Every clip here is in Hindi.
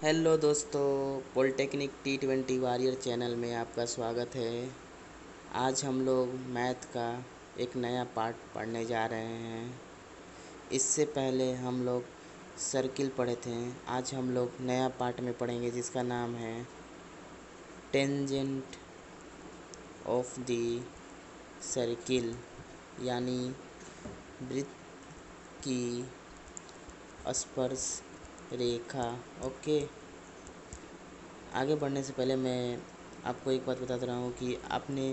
हेलो दोस्तों, पॉलिटेक्निक T20 वॉरियर चैनल में आपका स्वागत है। आज हम लोग मैथ का एक नया पार्ट पढ़ने जा रहे हैं। इससे पहले हम लोग सर्किल पढ़े थे। आज हम लोग नया पार्ट में पढ़ेंगे जिसका नाम है टेंजेंट ऑफ द सर्किल, यानी वृत्त की स्पर्श रेखा। ओके, आगे बढ़ने से पहले मैं आपको एक बात बता रहा हूँ कि आपने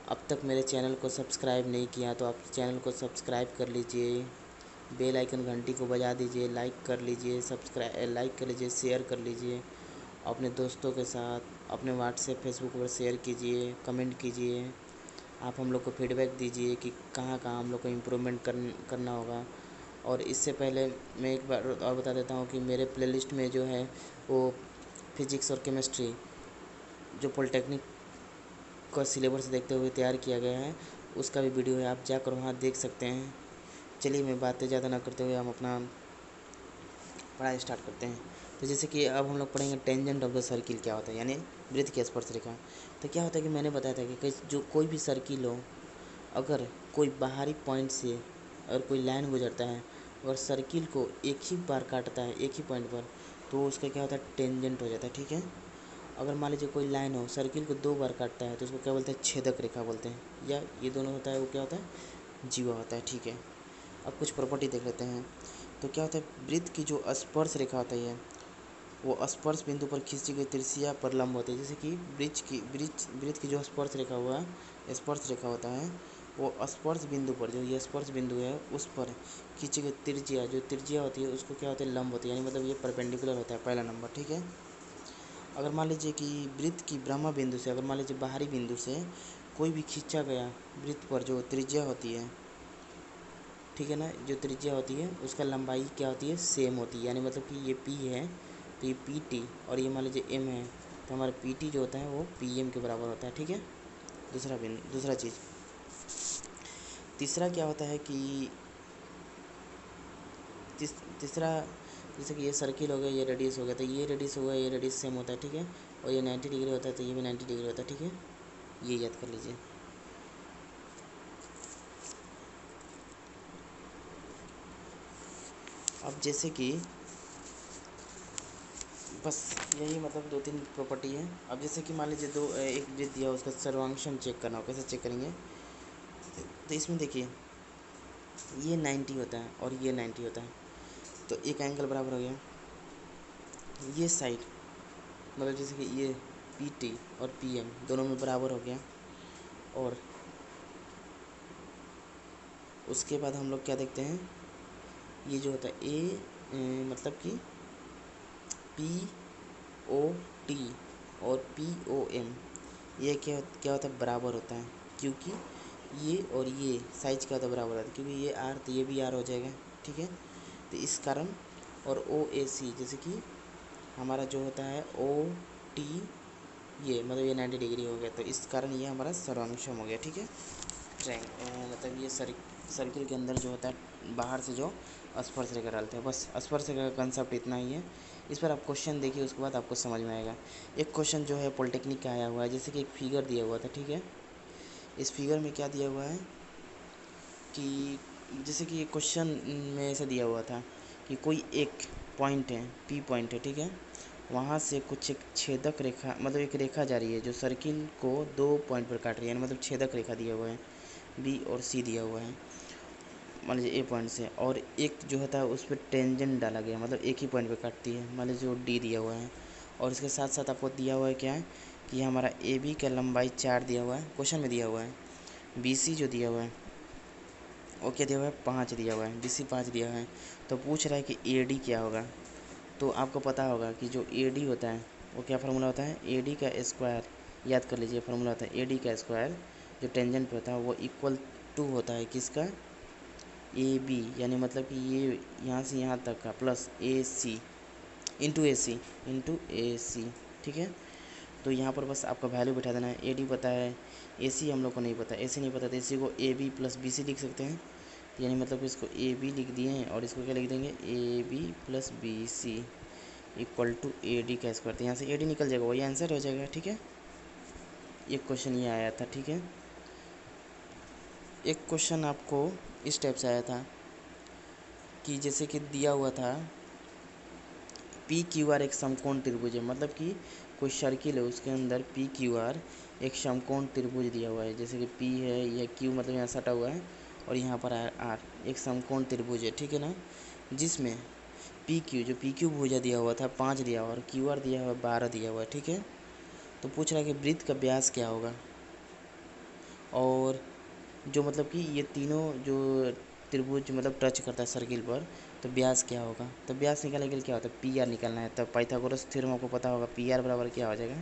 अब तक मेरे चैनल को सब्सक्राइब नहीं किया तो आप चैनल को सब्सक्राइब कर लीजिए, बेल आइकन घंटी को बजा दीजिए, लाइक कर लीजिए, लाइक कर लीजिए, शेयर कर लीजिए अपने दोस्तों के साथ, अपने व्हाट्सएप फेसबुक पर शेयर कीजिए, कमेंट कीजिए। आप हम लोग को फीडबैक दीजिए कि कहाँ कहाँ हम लोग को इम्प्रूवमेंट करना होगा। और इससे पहले मैं एक बार और बता देता हूँ कि मेरे प्लेलिस्ट में जो है वो फिजिक्स और केमिस्ट्री जो पॉलिटेक्निक का सिलेबस देखते हुए तैयार किया गया है, उसका भी वीडियो है, आप जाकर वहाँ देख सकते हैं। चलिए मैं बातें ज़्यादा ना करते हुए हम अपना पढ़ाई स्टार्ट करते हैं। तो जैसे कि अब हम लोग पढ़ेंगे टेंजेंट ऑफ द सर्किल क्या होता है, यानी वृत्त की स्पर्श रेखा। तो क्या होता है कि मैंने बताया था कि जो कोई भी सर्किल हो, अगर कोई बाहरी पॉइंट से अगर कोई लाइन गुजरता है, अगर सर्किल को एक ही बार काटता है एक ही पॉइंट पर, तो उसका क्या होता है, टेंजेंट हो जाता है। ठीक है। अगर मान लीजिए कोई लाइन हो, सर्किल को 2 बार काटता है तो उसको क्या बोलते हैं, छेदक रेखा बोलते हैं, या ये दोनों होता है वो क्या होता है, जीवा होता है। ठीक है। अब कुछ प्रॉपर्टी देख लेते हैं। तो क्या होता है, वृत्त की जो स्पर्श रेखा होती है वो स्पर्श बिंदु पर खींची गई त्रिज्या पर लंब होती है। जैसे कि वृत्त की जो स्पर्श रेखा हुआ स्पर्श रेखा होता है, वो स्पर्श बिंदु पर, जो ये स्पर्श बिंदु है उस पर खींची गई त्रिज्या, जो त्रिज्या होती है उसको क्या होता है, लंब होती है, यानी मतलब ये परपेंडिकुलर होता है, पहला नंबर। ठीक है। अगर मान लीजिए कि वृत्त की ब्रह्मा बिंदु से, अगर मान लीजिए बाहरी बिंदु से कोई भी खींचा गया वृत्त पर जो त्रिज्या होती है, ठीक है ना, जो त्रिज्या होती है उसका लंबाई क्या होती है, सेम होती है। यानी मतलब कि ये पी है तो ये पी टी, और ये मान लीजिए एम है तो हमारा पी टी जो होता है वो पी एम के बराबर होता है। ठीक है। दूसरा चीज़, तीसरा क्या होता है कि तीसरा, जैसे कि ये सर्किल हो गया, ये रेडियस हो गया, तो ये रेडियस हो गया, ये रेडियस सेम होता है। ठीक है। और ये 90 डिग्री होता है तो ये भी 90 डिग्री होता है। ठीक है, ये याद कर लीजिए। अब जैसे कि बस यही मतलब 2-3 प्रॉपर्टी है। अब जैसे कि मान लीजिए एक वृत्त दिया, उसका सर्वांक्षण चेक करना हो, कैसे चेक करेंगे, तो इसमें देखिए ये 90 होता है और ये 90 होता है, तो एक एंगल बराबर हो गया। ये साइड मतलब जैसे कि ये पी टी और पी एम दोनों में बराबर हो गया। और उसके बाद हम लोग क्या देखते हैं, ये जो होता है मतलब कि पी ओ टी और पी ओ एम, ये क्या होता है, बराबर होता है। क्योंकि ये और ये साइज क्या होता है, बराबर होता है, क्योंकि ये आर तो ये भी आर हो जाएगा। ठीक है। तो इस कारण, और ओ ए सी, जैसे कि हमारा जो होता है ओ टी, ये मतलब ये 90 डिग्री हो गया, तो इस कारण ये हमारा सर्वांक्षम हो गया। ठीक है। मतलब ये सर्किल के अंदर जो होता है बाहर से जो स्पर्श रेखा डालते हैं, बस स्पर्श रेखा का कंसेप्ट इतना ही है। इस पर आप क्वेश्चन देखिए, उसके बाद आपको समझ में आएगा। एक क्वेश्चन जो है पॉलिटेक्निक का आया हुआ है, जैसे कि एक फिगर दिया हुआ था। ठीक है। इस फिगर में क्या दिया हुआ है कि जैसे कि क्वेश्चन में ऐसा दिया हुआ था कि कोई एक पॉइंट है, पी पॉइंट है, ठीक है, वहाँ से कुछ एक छेदक रेखा, मतलब एक रेखा जा रही है जो सर्किल को 2 पॉइंट पर काट रही है, मतलब छेदक रेखा दिया हुआ है, बी और सी दिया हुआ है मान लीजिए ए पॉइंट से, और एक जो होता है उस पर टेंजेंट डाला गया, मतलब एक ही पॉइंट पे काटती है, मान लीजिए जो डी दिया हुआ है। और इसके साथ साथ आपको दिया हुआ है क्या है कि हमारा ए बी का लंबाई 4 दिया हुआ है, क्वेश्चन में दिया हुआ है। बी सी जो दिया हुआ है वो क्या दिया हुआ है, 5 दिया हुआ है, बी सी 5 दिया हुआ है। तो पूछ रहा है कि ए डी क्या होगा। तो आपको पता होगा कि जो ए डी होता है वो क्या फार्मूला होता है, ए डी का स्क्वायर, याद कर लीजिए फार्मूला होता है ए डी का स्क्वायर, जो टेंजेंट पे होता है वो इक्वल टू होता है किसका, ए बी, यानी मतलब कि ये यहाँ से यहाँ तक का प्लस ए सी इंटू ए सी। ठीक है। तो यहाँ पर बस आपका वैल्यू बैठा देना है। ए डी पता है, ए सी हम लोग को नहीं पता, ए सी नहीं पता, तो इसी को A B plus B C लिख सकते हैं, यानी मतलब इसको ए बी लिख दिए हैं और इसको क्या लिख देंगे, A B plus B C. Equal to A D का स्क्वायर। तो यहाँ से ए डी निकल जाएगा, वही आंसर हो जाएगा। ठीक है, एक क्वेश्चन ये आया था। ठीक है, एक क्वेश्चन आपको इस टाइप से आया था कि जैसे कि दिया हुआ था पी क्यू आर एक समकोण त्रिभुज है, मतलब कि कोई सर्किल है उसके अंदर पी क्यू आर एक समकोण त्रिभुज दिया हुआ है। जैसे कि पी है या क्यू मतलब यहाँ सटा हुआ है और यहाँ पर आर एक समकोण त्रिभुज है। ठीक है ना, जिसमें पी क्यू जो पी क्यू भुजा दिया हुआ था 5 दिया हुआ और क्यू आर दिया हुआ 12 दिया हुआ है। ठीक है, तो पूछ रहा है कि वृत्त का व्यास क्या होगा, और जो मतलब कि ये तीनों जो त्रिभुज मतलब टच करता है सर्किल पर, तो व्यास क्या होगा। तो व्यास निकालने के लिए क्या होता है, पी आर निकालना है। तब पाइथागोरस थ्योरम आपको पता होगा, पी आर बराबर क्या हो जाएगा,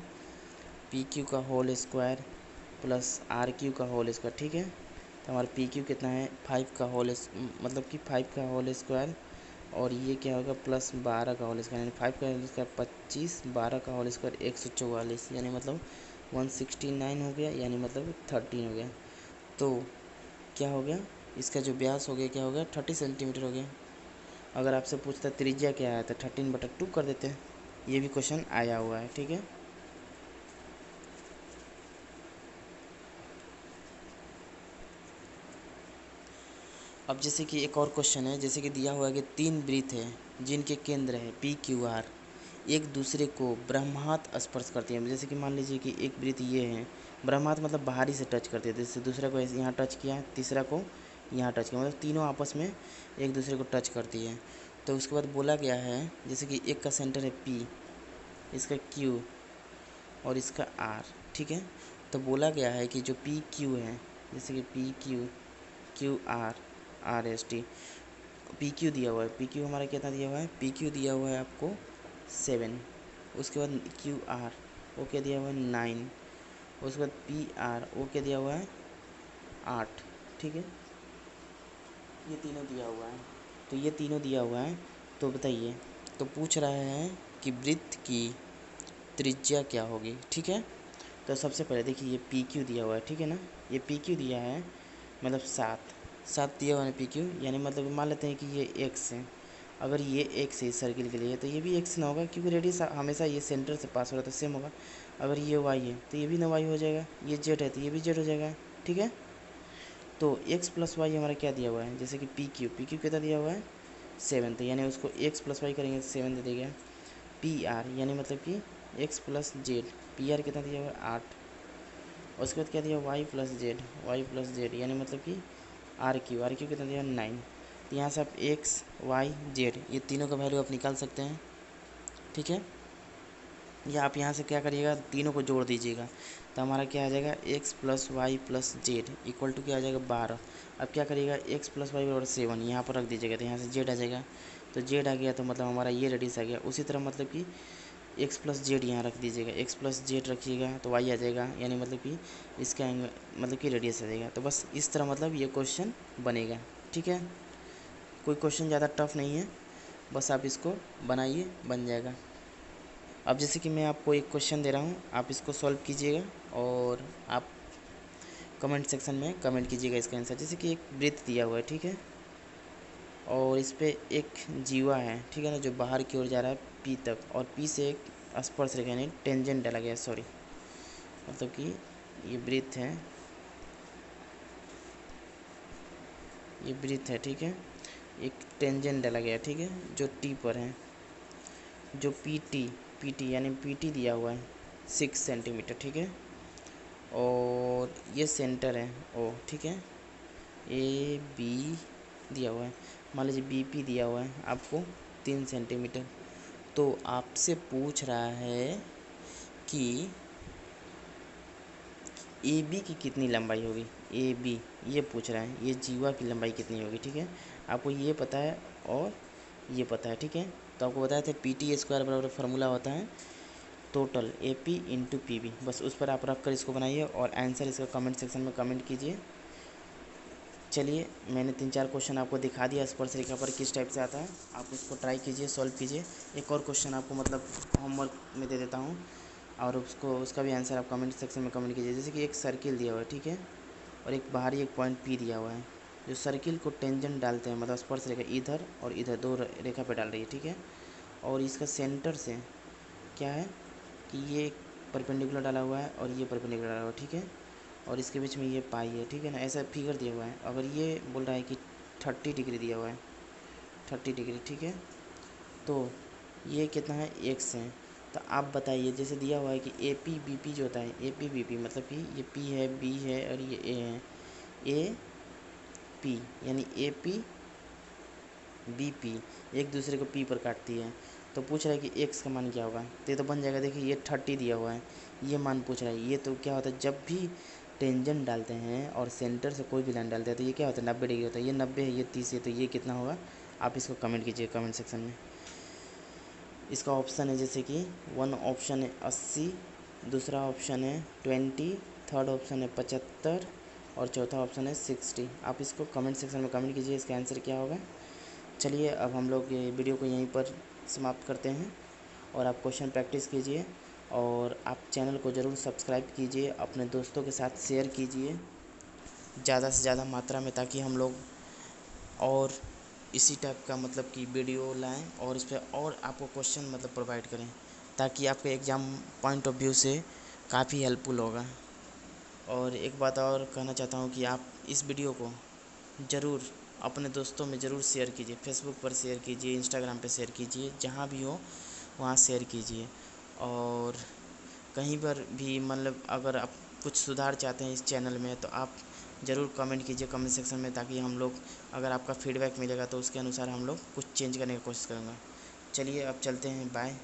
पी क्यू का whole square plus R Q का होल स्क्वायर। ठीक है, तो हमारा पी क्यू कितना है 5 का होल मतलब कि 5 का होल स्क्वायर, और ये क्या होगा प्लस 12 का होल स्क्वायर, यानी 5 का होल स्क्वायर 25, 12 का होल स्क्वायर 144, यानी मतलब 169 हो गया, यानी मतलब 13 हो गया। तो क्या हो गया, इसका जो व्यास हो गया क्या हो गया 30 सेंटीमीटर हो गया। अगर आपसे पूछता त्रिज्या क्या है तो 13/2 कर देते हैं। ये भी क्वेश्चन आया हुआ है। ठीक है, अब जैसे कि एक और क्वेश्चन है, जैसे कि दिया हुआ है कि 3 वृत्त है जिनके केंद्र है पी क्यू आर एक दूसरे को ब्रह्मात स्पर्श करती हैं। जैसे कि मान लीजिए कि एक वृत्त ये है, ब्रह्मात मतलब बाहरी से टच करती है, जैसे दूसरा को यहाँ टच किया, तीसरा को यहाँ टच किया, मतलब तीनों आपस में एक दूसरे को टच करती है। तो उसके बाद बोला गया है जैसे कि एक का सेंटर है पी, इसका क्यू और इसका आर। ठीक है, तो बोला गया है कि जो पी क्यू है, जैसे कि P Q Q R R S T, P Q दिया हुआ है, पी क्यू हमारा कितना दिया हुआ है, पी क्यू दिया हुआ है आपको 7, उसके बाद क्यू आर वो क्या दिया हुआ है 9, उसके बाद पी आर वो क्या दिया हुआ है 8। ठीक है, ये तीनों दिया हुआ है, तो ये तीनों दिया हुआ है। तो बताइए, तो पूछ रहा है कि वृत्त की त्रिज्या क्या होगी। ठीक है, तो सबसे पहले देखिए ये पी क्यू दिया हुआ है। ठीक है ना, ये पी क्यू दिया है मतलब 7 दिया हुआ है पी क्यू, यानी मतलब मान लेते हैं कि ये एक्स है। अगर ये एक्स है इस सर्किल के लिए तो ये भी एक्स ना होगा, क्योंकि रेडियस हमेशा ये सेंटर से पास हो रहा है तो सेम होगा। अगर ये वाई है तो ये भी ना वाई हो जाएगा, ये जेड है तो ये भी जेड हो जाएगा। ठीक है, तो एक्स प्लस वाई हमारा क्या दिया हुआ है, जैसे कि पी क्यू कितना दिया हुआ है 7, तो यानी उसको एक्स प्लस वाई करेंगे तो 7 दे देगा। पी आर यानी मतलब कि x plus Z, P R कितना दिया हुआ है 8, उसके बाद क्या दिया वाई प्लस जेड यानी मतलब कि आर क्यू कितना दिया 9। तो यहाँ से आप एक्स वाई जेड ये तीनों का वैल्यू आप निकाल सकते हैं। ठीक है, या आप यहाँ से क्या करिएगा तीनों को जोड़ दीजिएगा, तो हमारा क्या आ जाएगा X plus Y plus Z equal to क्या आ जाएगा 12। अब क्या करिएगा एक्स प्लस वाई बराबर 7 यहाँ पर रख दीजिएगा, तो यहाँ से जेड आ जाएगा, तो जेड आ गया तो मतलब हमारा ये रेडियस आ गया। उसी तरह मतलब कि एक्स प्लस जेड यहाँ रख दीजिएगा, एक्स प्लस जेड रखिएगा तो वाई आ जाएगा, यानी मतलब कि इसका एंगल मतलब कि रेडियस आ जाएगा। तो बस इस तरह मतलब ये क्वेश्चन बनेगा। ठीक है, कोई क्वेश्चन ज़्यादा टफ नहीं है, बस आप इसको बनाइए बन जाएगा। अब जैसे कि मैं आपको एक क्वेश्चन दे रहा हूँ, आप इसको सॉल्व कीजिएगा और आप कमेंट सेक्शन में कमेंट कीजिएगा इसका आंसर। जैसे कि एक वृत्त दिया हुआ है, ठीक है, और इस पर एक जीवा है, ठीक है ना, जो बाहर की ओर जा रहा है पी तक, और पी से एक स्पर्श रेखा यानी टेंजेंट डाला गया, सॉरी मतलब कि ये वृत्त है, ये वृत्त है। ठीक है, एक टेंजेंट डाला गया, ठीक है, जो टी पर है, जो पी टी यानी पी टी दिया हुआ है 6 सेंटीमीटर। ठीक है, और ये सेंटर है ओ, ठीक है, ए बी दिया हुआ है, मान लीजिए बी पी दिया हुआ है आपको 3 सेंटीमीटर। तो आपसे पूछ रहा है कि ए बी की कितनी लंबाई होगी, ए बी ये पूछ रहा है, ये जीवा की लंबाई कितनी होगी। ठीक है, आपको ये पता है और ये पता है। ठीक है, तो आपको बताया था पी टी स्क्वायर बराबर फार्मूला होता है total A P into P B, बस उस पर आप रख कर इसको बनाइए और आंसर इसका कमेंट सेक्शन में कमेंट कीजिए। चलिए, मैंने 3-4 क्वेश्चन आपको दिखा दिया स्पर्श रेखा पर किस टाइप से आता है, आप उसको ट्राई कीजिए, सॉल्व कीजिए। एक और क्वेश्चन आपको मतलब होमवर्क में दे देता हूँ, और उसका भी आंसर आप कमेंट सेक्शन में कमेंट कीजिए। जैसे कि एक सर्किल दिया हुआ है, ठीक है, और एक बाहरी एक पॉइंट पी दिया हुआ है, जो सर्किल को टेंजेंट डालते हैं मतलब स्पर्श रेखा इधर और इधर दो रेखा पे डाल रही है। ठीक है, और इसका सेंटर से क्या है कि ये परपेंडिकुलर डाला हुआ है और ये परपेंडिकुलर डाला हुआ है, ठीक है। और इसके बीच में ये पाई है, ठीक है ना, ऐसा फिगर दिया हुआ है। अगर ये बोल रहा है कि 30 डिग्री दिया हुआ है, 30 डिग्री, ठीक है। तो ये कितना है, एक्स है। तो आप बताइए, जैसे दिया हुआ है कि ए पी बी पी जो होता है, ए पी बी पी मतलब कि ये पी है, बी है और ये ए है, ए पी यानी ए पी बी पी एक दूसरे को पी पर काटती है। तो पूछ रहा है कि एक्स का मान क्या होगा, तो ये तो बन जाएगा। देखिए ये 30 दिया हुआ है, ये मान पूछ रहा है। ये तो क्या होता है, जब भी टेंजेंट डालते हैं और सेंटर से कोई भी लाइन डालते हैं तो ये क्या होता है, 90 डिग्री होता है। ये 90 है, ये 30 है, तो ये कितना होगा, आप इसको कमेंट कीजिए कमेंट सेक्शन में। इसका ऑप्शन है जैसे कि 1 ऑप्शन है 80, दूसरा ऑप्शन है 20, थर्ड ऑप्शन है 75 और चौथा ऑप्शन है 60। आप इसको कमेंट सेक्शन में कमेंट कीजिए इसका आंसर क्या होगा। चलिए अब हम लोग ये वीडियो को यहीं पर समाप्त करते हैं और आप क्वेश्चन प्रैक्टिस कीजिए और आप चैनल को ज़रूर सब्सक्राइब कीजिए, अपने दोस्तों के साथ शेयर कीजिए ज़्यादा से ज़्यादा मात्रा में, ताकि हम लोग और इसी टाइप का मतलब कि वीडियो लाएं और इस पर और आपको क्वेश्चन मतलब प्रोवाइड करें, ताकि आपके एग्ज़ाम पॉइंट ऑफ व्यू से काफ़ी हेल्पफुल होगा। और एक बात और कहना चाहता हूँ कि आप इस वीडियो को ज़रूर अपने दोस्तों में ज़रूर शेयर कीजिए, फेसबुक पर शेयर कीजिए, इंस्टाग्राम पे शेयर कीजिए, जहाँ भी हो वहाँ शेयर कीजिए। और कहीं पर भी मतलब अगर आप कुछ सुधार चाहते हैं इस चैनल में तो आप ज़रूर कमेंट कीजिए कमेंट सेक्शन में, ताकि हम लोग, अगर आपका फीडबैक मिलेगा तो उसके अनुसार हम लोग कुछ चेंज करने की कोशिश करूँगा। चलिए अब चलते हैं, बाय।